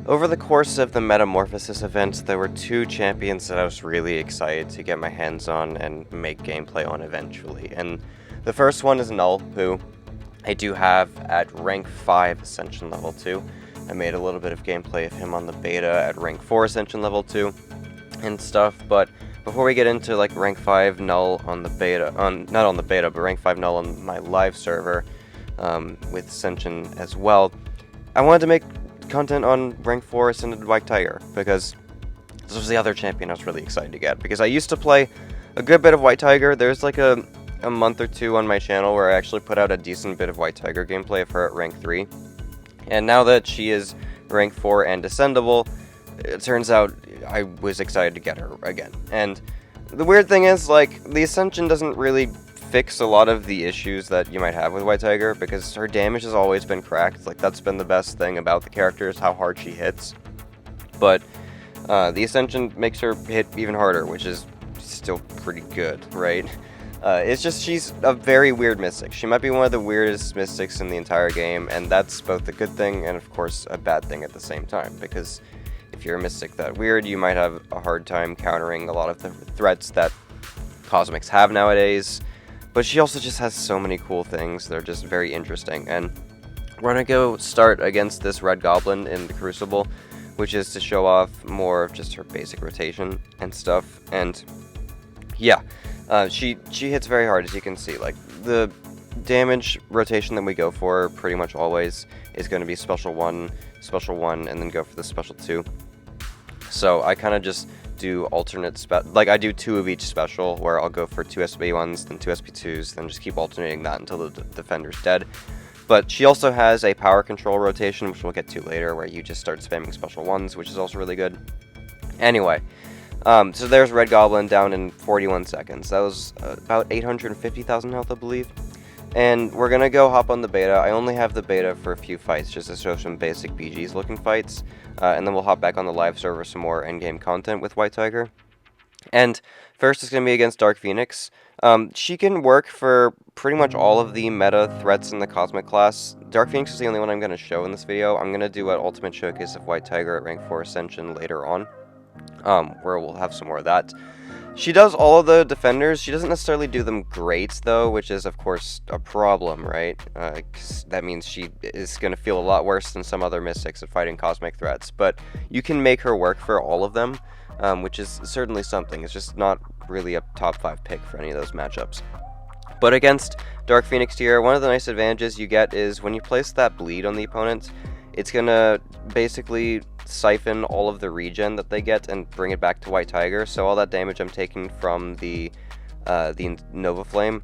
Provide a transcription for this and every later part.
Over the course of the Metamorphosis event, there were two champions that I was really excited to get my hands on and make gameplay on eventually. And the first one is Null, who I do have at rank 5 Ascension level 2. I made a little bit of gameplay of him on the beta at rank 4 Ascension level 2 and stuff, but before we get into like rank 5 Null on the beta, not on the beta, but rank 5 Null on my live server with Ascension as well, I wanted to make content on rank 4 Ascended White Tiger, because this was the other champion I was really excited to get, because I used to play a good bit of White Tiger. There's like a month or two on my channel where I actually put out a decent bit of White Tiger gameplay of her at rank 3, and now that she is rank 4 and ascendable, it turns out I was excited to get her again. And the weird thing is, like, the Ascension doesn't really fix a lot of the issues that you might have with White Tiger, because her damage has always been cracked. Like, that's been the best thing about the character, is how hard she hits. But the Ascension makes her hit even harder, which is still pretty good, right? It's just, she's a very weird Mystic. She might be one of the weirdest Mystics in the entire game, and that's both a good thing and, of course, a bad thing at the same time, because if you're a Mystic that weird, you might have a hard time countering a lot of the threats that Cosmics have nowadays. But she also just has so many cool things that are just very interesting, and we're gonna go start against this Red Goblin in the Crucible, which is to show off more of just her basic rotation and stuff. And yeah, she hits very hard, as you can see. Like, the damage rotation that we go for pretty much always is going to be special 1, and then go for the special 2. So I kind of just do alternate like, I do 2 of each special, where I'll go for 2 SP1s, then 2 SP2s, then just keep alternating that until the defender's dead. But she also has a power control rotation, which we'll get to later, where you just start spamming special 1s, which is also really good. Anyway, so there's Red Goblin down in 41 seconds. That was about 850,000 health, I believe. And we're gonna go hop on the beta. I only have the beta for a few fights, just to show some basic BGs looking fights. And then we'll hop back on the live server some more endgame content with White Tiger. And first is gonna be against Dark Phoenix. She can work for pretty much all of the meta threats in the Cosmic class. Dark Phoenix is the only one I'm gonna show in this video. I'm gonna do an ultimate showcase of White Tiger at rank 4 Ascension later on, where we'll have some more of that. She does all of the defenders. She doesn't necessarily do them great, though, which is, of course, a problem, right? 'Cause that means she is going to feel a lot worse than some other Mystics at fighting Cosmic threats. But you can make her work for all of them, which is certainly something. It's just not really a top 5 pick for any of those matchups. But against Dark Phoenix tier, one of the nice advantages you get is when you place that bleed on the opponent, it's going to basically siphon all of the regen that they get and bring it back to White Tiger. So all that damage I'm taking from the Nova Flame,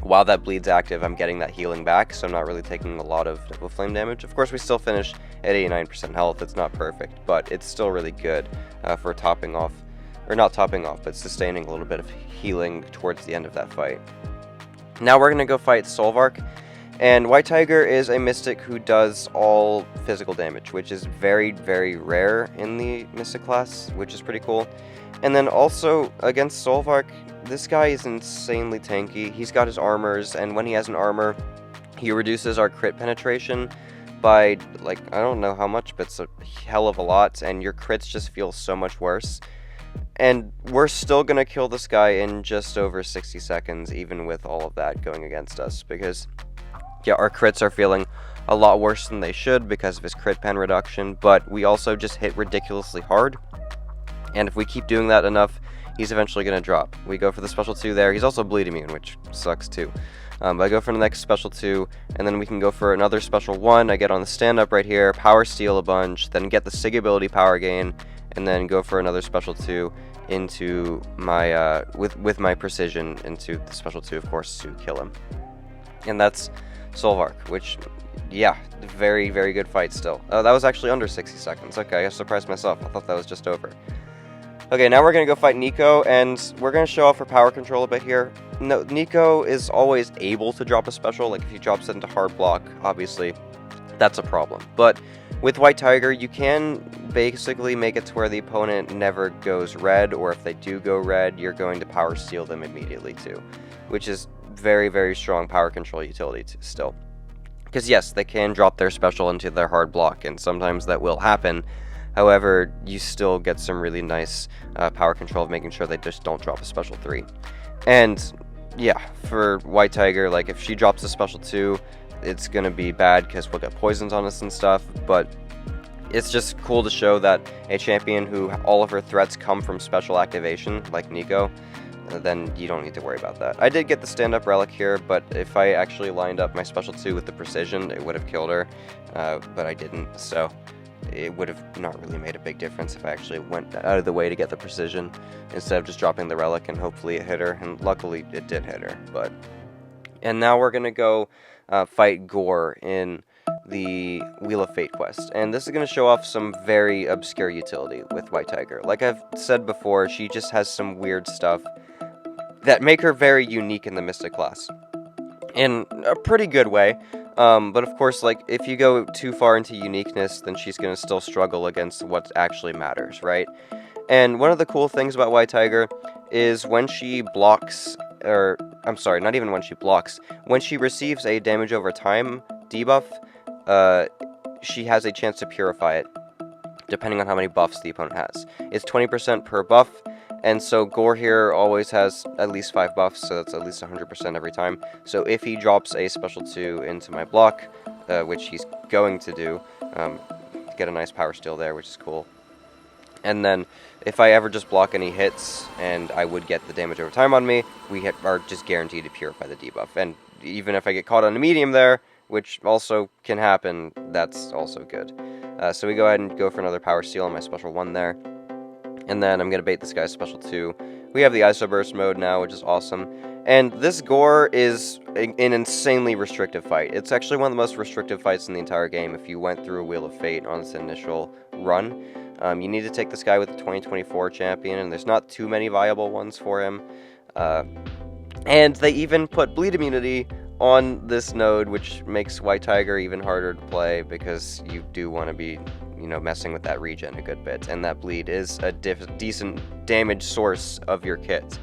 while that bleed's active, I'm getting that healing back, so I'm not really taking a lot of Nova Flame damage. Of course, we still finish at 89% health. It's not perfect, but it's still really good for topping off, or not topping off, but sustaining a little bit of healing towards the end of that fight. Now we're going to go fight Solvark. And White Tiger is a Mystic who does all physical damage, which is very, very rare in the Mystic class, which is pretty cool. And then also, against Solvark, this guy is insanely tanky. He's got his armors, and when he has an armor, he reduces our crit penetration by, like, I don't know how much, but it's a hell of a lot, and your crits just feel so much worse. And we're still going to kill this guy in just over 60 seconds, even with all of that going against us, because yeah, our crits are feeling a lot worse than they should because of his crit pen reduction, but we also just hit ridiculously hard. And if we keep doing that enough, he's eventually going to drop. We go for the special 2 there. He's also bleed immune, which sucks too. But I go for the next special 2, and then we can go for another special 1. I get on the stand-up right here, power steal a bunch, then get the Sig ability power gain, and then go for another special 2 into my, with my precision into the special 2, of course, to kill him. And that's Solvark, which, yeah, very, very good fight still. Oh, that was actually under 60 seconds. Okay, I surprised myself. I thought that was just over. Okay, now we're going to go fight Nico, and we're going to show off her power control a bit here. No, Nico is always able to drop a special. Like, if he drops it into hard block, obviously, that's a problem. But with White Tiger, you can basically make it to where the opponent never goes red, or if they do go red, you're going to power steal them immediately too, which is very, very strong power control utility still. Because yes, they can drop their special into their hard block, and sometimes that will happen. However, you still get some really nice power control of making sure they just don't drop a special 3. And yeah, for White Tiger, like if she drops a special 2, it's going to be bad because we'll get poisons on us and stuff, but it's just cool to show that a champion who all of her threats come from special activation, like Nico, then you don't need to worry about that. I did get the stand-up relic here, but if I actually lined up my special 2 with the precision, it would have killed her, but I didn't, so it would have not really made a big difference if I actually went out of the way to get the precision instead of just dropping the relic and hopefully it hit her, and luckily it did hit her. And now we're going to go fight Gorr in the Wheel of Fate quest, and this is going to show off some very obscure utility with White Tiger. Like I've said before, she just has some weird stuff that make her very unique in the Mystic class, in a pretty good way, but of course, like, if you go too far into uniqueness, then she's going to still struggle against what actually matters, right? And one of the cool things about White Tiger is when she blocks, or, I'm sorry, not even when she blocks, when she receives a damage over time debuff, she has a chance to purify it, depending on how many buffs the opponent has. It's 20% per buff, and so Gorr here always has at least 5 buffs, so that's at least 100% every time. So if he drops a special 2 into my block, which he's going to do, get a nice power steal there, which is cool. And then if I ever just block any hits and I would get the damage over time on me, we are just guaranteed to purify the debuff. And even if I get caught on a medium there, which also can happen, that's also good. So we go ahead and go for another power steal on my special 1 there. And then I'm going to bait this guy's special 2. We have the Iso Burst mode now, which is awesome. And this Gorr is an insanely restrictive fight. It's actually one of the most restrictive fights in the entire game if you went through a Wheel of Fate on its initial run. You need to take this guy with the 2024 champion, and there's not too many viable ones for him. And they even put bleed immunity on this node, which makes White Tiger even harder to play because you do want to be, messing with that regen a good bit, and that bleed is a decent damage source of your kit.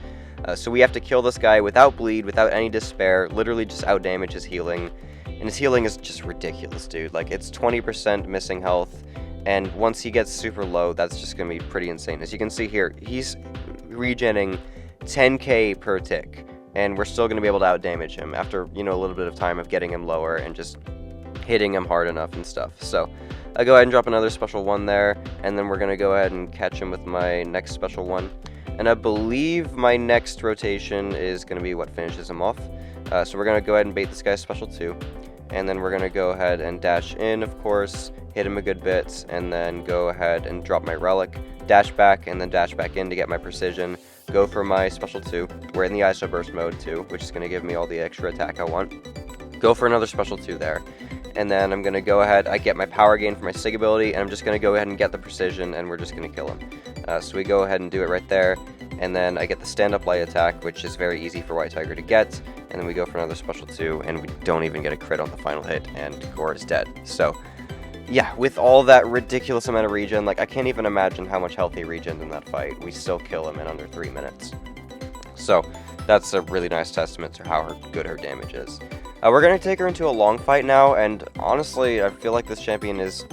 So we have to kill this guy without bleed, without any despair, literally just outdamage his healing, and his healing is just ridiculous, dude. Like, it's 20% missing health, and once he gets super low, that's just going to be pretty insane. As you can see here, he's regenning 10k per tick, and we're still going to be able to outdamage him after, a little bit of time of getting him lower and just hitting him hard enough and stuff. So I'll go ahead and drop another special 1 there, and then we're going to go ahead and catch him with my next special 1. And I believe my next rotation is going to be what finishes him off. So we're going to go ahead and bait this guy's special 2. And then we're going to go ahead and dash in, of course, hit him a good bit, and then go ahead and drop my relic, dash back, and then dash back in to get my precision, go for my special 2. We're in the Iso Burst mode too, which is going to give me all the extra attack I want. Go for another special 2 there. And then I'm going to go ahead, I get my power gain for my Sig ability, and I'm just going to go ahead and get the precision, and we're just going to kill him. So we go ahead and do it right there, and then I get the stand-up light attack, which is very easy for White Tiger to get, and then we go for another special 2, and we don't even get a crit on the final hit, and Gorr is dead. So, yeah, with all that ridiculous amount of regen, like, I can't even imagine how much health he regened in that fight. We still kill him in under 3 minutes. So, that's a really nice testament to how good her damage is. We're going to take her into a long fight now, and honestly, I feel like this champion is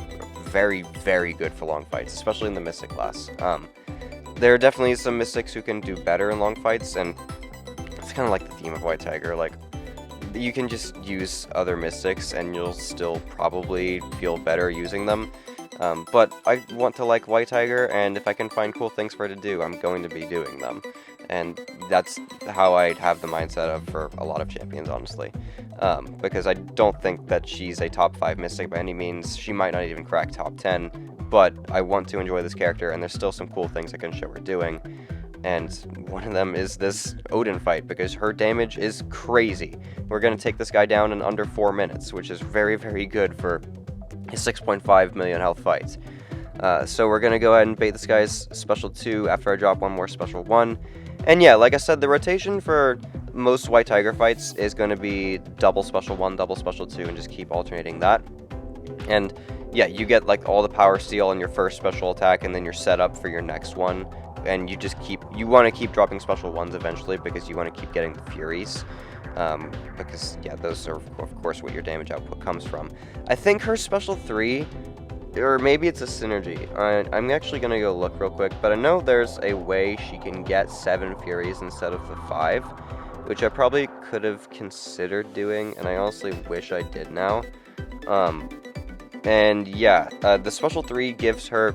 very, very good for long fights, especially in the Mystic class. There are definitely some Mystics who can do better in long fights, and it's kind of like the theme of White Tiger. Like, you can just use other Mystics, and you'll still probably feel better using them. But I want to like White Tiger, and if I can find cool things for her to do, I'm going to be doing them. And that's how I have the mindset of for a lot of champions, honestly. Because I don't think that she's a top 5 Mystic by any means. She might not even crack top 10, but I want to enjoy this character, and there's still some cool things I can show her doing. And one of them is this Odin fight, because her damage is crazy. We're going to take this guy down in under 4 minutes, which is very, very good for his 6.5 million health fight. So we're going to go ahead and bait this guy's special 2 after I drop one more special 1. And yeah, like I said, the rotation for most White Tiger fights is going to be double special 1, double special 2, and just keep alternating that. And yeah, you get like all the power steal on your first special attack, and then you're set up for your next one. And you just you want to keep dropping special 1s eventually, because you want to keep getting the Furies. because, yeah, those are, of course, what your damage output comes from. I think her special 3, or maybe it's a synergy. I'm actually going to go look real quick, but I know there's a way she can get 7 Furies instead of the 5, which I probably could have considered doing, and I honestly wish I did now. And yeah, the special 3 gives her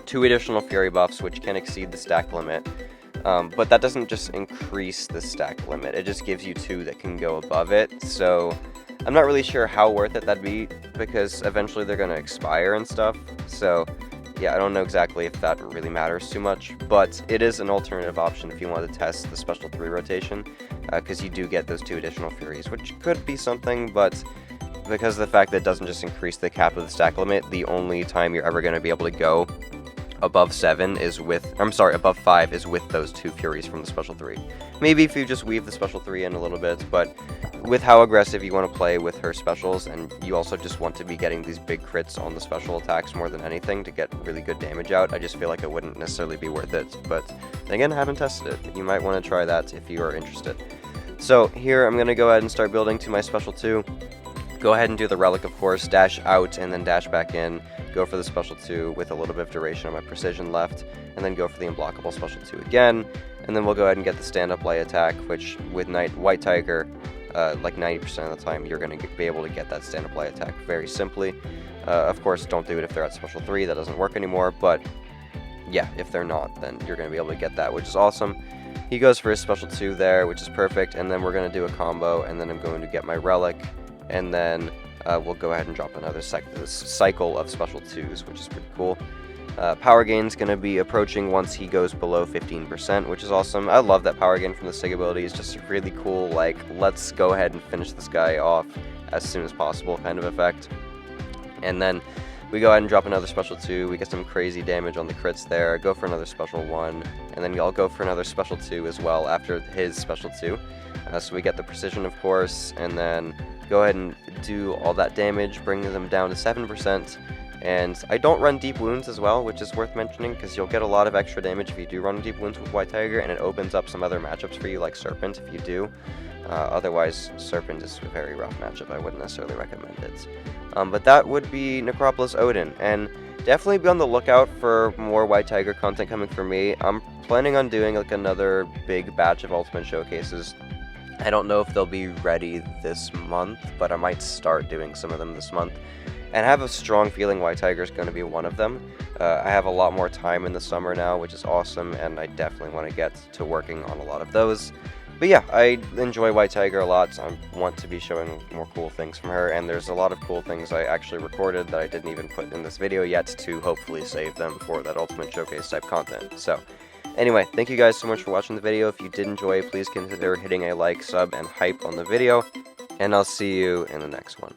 2 additional Fury buffs, which can exceed the stack limit. But that doesn't just increase the stack limit, it just gives you 2 that can go above it, so I'm not really sure how worth it that'd be, because eventually they're going to expire and stuff, so yeah, I don't know exactly if that really matters too much, but it is an alternative option if you want to test the special 3 rotation, because you do get those 2 additional Furies, which could be something, but because of the fact that it doesn't just increase the cap of the stack limit, the only time you're ever going to be able to go above 7 is with, above 5 is with those 2 Furies from the special 3. Maybe if you just weave the special 3 in a little bit, but with how aggressive you want to play with her specials, and you also just want to be getting these big crits on the special attacks more than anything to get really good damage out, I just feel like it wouldn't necessarily be worth it. But then again, I haven't tested it. You might want to try that if you are interested. So here, I'm going to go ahead and start building to my special 2. Go ahead and do the relic, of course, dash out and then dash back in, go for the special 2 with a little bit of duration on my precision left, and then go for the unblockable special 2 again, and then we'll go ahead and get the stand-up light attack, which with White Tiger, like 90% of the time, you're going to be able to get that stand-up light attack very simply. Of course, don't do it if they're at special 3, that doesn't work anymore, but yeah, if they're not, then you're going to be able to get that, which is awesome. He goes for his special 2 there, which is perfect, and then we're going to do a combo, and then I'm going to get my relic, and then we'll go ahead and drop another cycle of special 2s, which is pretty cool. Power gain's going to be approaching once he goes below 15%, which is awesome. I love that power gain from the SIG ability. It's just really cool, like, let's go ahead and finish this guy off as soon as possible kind of effect. And then we go ahead and drop another special 2, we get some crazy damage on the crits there, go for another special 1, and then I'll go for another special 2 as well after his special 2. So we get the precision, of course, and then go ahead and do all that damage, bringing them down to 7%. And I don't run deep wounds as well, which is worth mentioning, because you'll get a lot of extra damage if you do run deep wounds with White Tiger, and it opens up some other matchups for you, like Serpent, if you do. Otherwise, Serpent is a very rough matchup, I wouldn't necessarily recommend it. But that would be Necropolis Odin, and definitely be on the lookout for more White Tiger content coming from me. I'm planning on doing like another big batch of Ultimate Showcases. I don't know if they'll be ready this month, but I might start doing some of them this month. And I have a strong feeling White Tiger is going to be one of them. I have a lot more time in the summer now, which is awesome, and I definitely want to get to working on a lot of those. But yeah, I enjoy White Tiger a lot, so I want to be showing more cool things from her, and there's a lot of cool things I actually recorded that I didn't even put in this video yet to hopefully save them for that Ultimate Showcase type content. So anyway, thank you guys so much for watching the video. If you did enjoy, please consider hitting a like, sub, and hype on the video, and I'll see you in the next one.